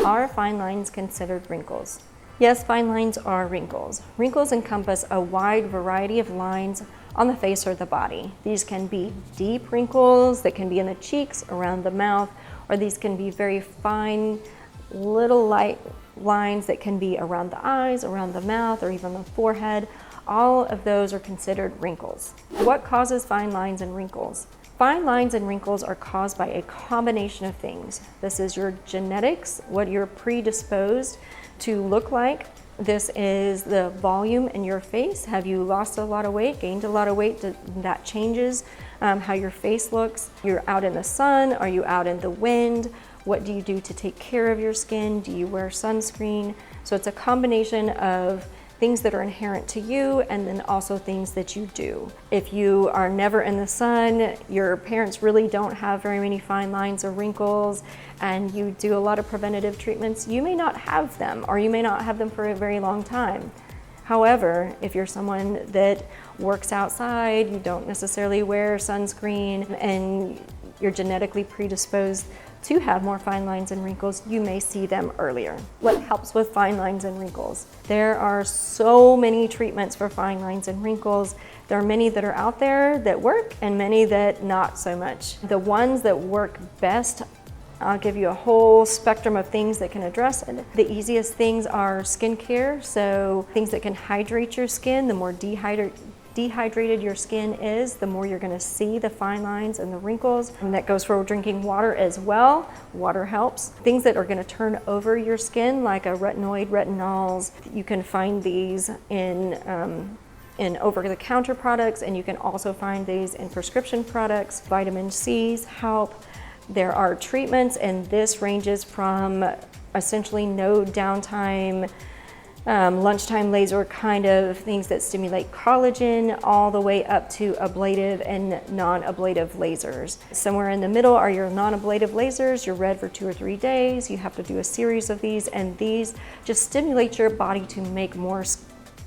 Are fine lines considered wrinkles? Yes, fine lines are wrinkles. Wrinkles encompass a wide variety of lines on the face or the body. These can be deep wrinkles that can be in the cheeks, around the mouth, or these can be very fine, little light lines that can be around the eyes, around the mouth, or even the forehead. All of those are considered wrinkles. What causes fine lines and wrinkles? Fine lines and wrinkles are caused by a combination of things. This is your genetics, what you're predisposed to look like. This is the volume in your face. Have you lost a lot of weight, gained a lot of weight? That changes how your face looks. You're out in the sun, are you out in the wind? What do you do to take care of your skin? Do you wear sunscreen? So it's a combination of things that are inherent to you and then also things that you do. If you are never in the sun, your parents really don't have very many fine lines or wrinkles, and you do a lot of preventative treatments, you may not have them, or you may not have them for a very long time. However, if you're someone that works outside, you don't necessarily wear sunscreen, and you're genetically predisposed to have more fine lines and wrinkles, you may see them earlier. What helps with fine lines and wrinkles? There are so many treatments for fine lines and wrinkles. There are many that are out there that work and many that not so much. The ones that work best, I'll give you a whole spectrum of things that can address it. The easiest things are skincare, so things that can hydrate your skin. The more dehydrated your skin is, the more you're going to see the fine lines and the wrinkles. And that goes for drinking water as well. Water helps. Things that are going to turn over your skin, like a retinoid, retinols, you can find these in over-the-counter products, and you can also find these in prescription products. Vitamin C's help. There are treatments, and this ranges from essentially no downtime, lunchtime laser kind of things that stimulate collagen, all the way up to ablative and non-ablative lasers. Somewhere in the middle are your non-ablative lasers. You're red for 2 or 3 days. You have to do a series of these, and these just stimulate your body to make more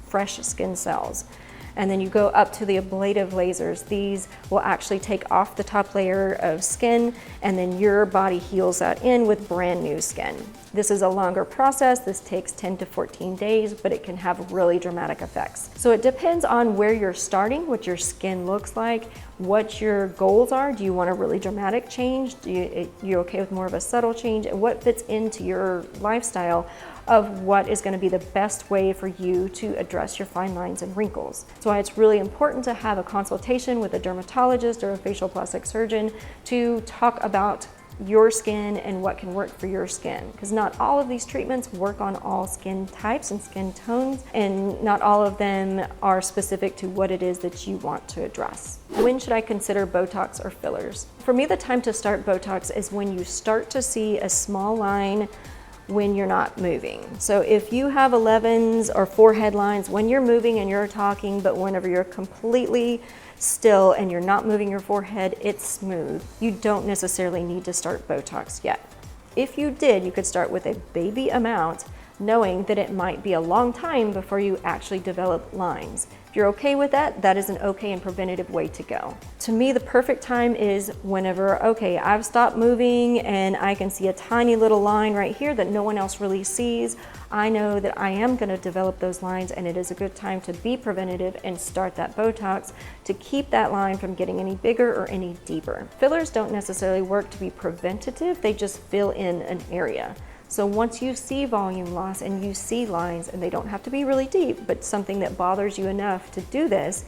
fresh skin cells. And then you go up to the ablative lasers. These will actually take off the top layer of skin, and then your body heals that in with brand new skin. This is a longer process. This takes 10 to 14 days, but it can have really dramatic effects. So it depends on where you're starting, what your skin looks like, what your goals are. Do you want a really dramatic change? You're okay with more of a subtle change? And what fits into your lifestyle of what is going to be the best way for you to address your fine lines and wrinkles. That's why it's really important to have a consultation with a dermatologist or a facial plastic surgeon to talk about your skin and what can work for your skin, because not all of these treatments work on all skin types and skin tones, and not all of them are specific to what it is that you want to address. When should I consider Botox or fillers? For me, the time to start Botox is when you start to see a small line when you're not moving. So if you have 11s or forehead lines when you're moving and you're talking, but whenever you're completely still and you're not moving your forehead, it's smooth, you don't necessarily need to start Botox yet. If you did, you could start with a baby amount, knowing that it might be a long time before you actually develop lines. If you're okay with that, that is an okay and preventative way to go. To me, the perfect time is whenever, okay, I've stopped moving and I can see a tiny little line right here that no one else really sees. I know that I am going to develop those lines, and it is a good time to be preventative and start that Botox to keep that line from getting any bigger or any deeper. Fillers don't necessarily work to be preventative, they just fill in an area. So once you see volume loss and you see lines, and they don't have to be really deep, but something that bothers you enough to do this,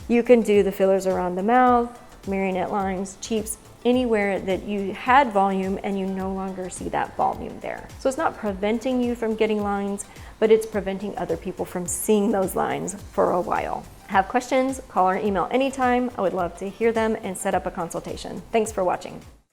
you can do the fillers around the mouth, marionette lines, cheeks, anywhere that you had volume and you no longer see that volume there. So it's not preventing you from getting lines, but it's preventing other people from seeing those lines for a while. Have questions? Call or email anytime. I would love to hear them and set up a consultation. Thanks for watching.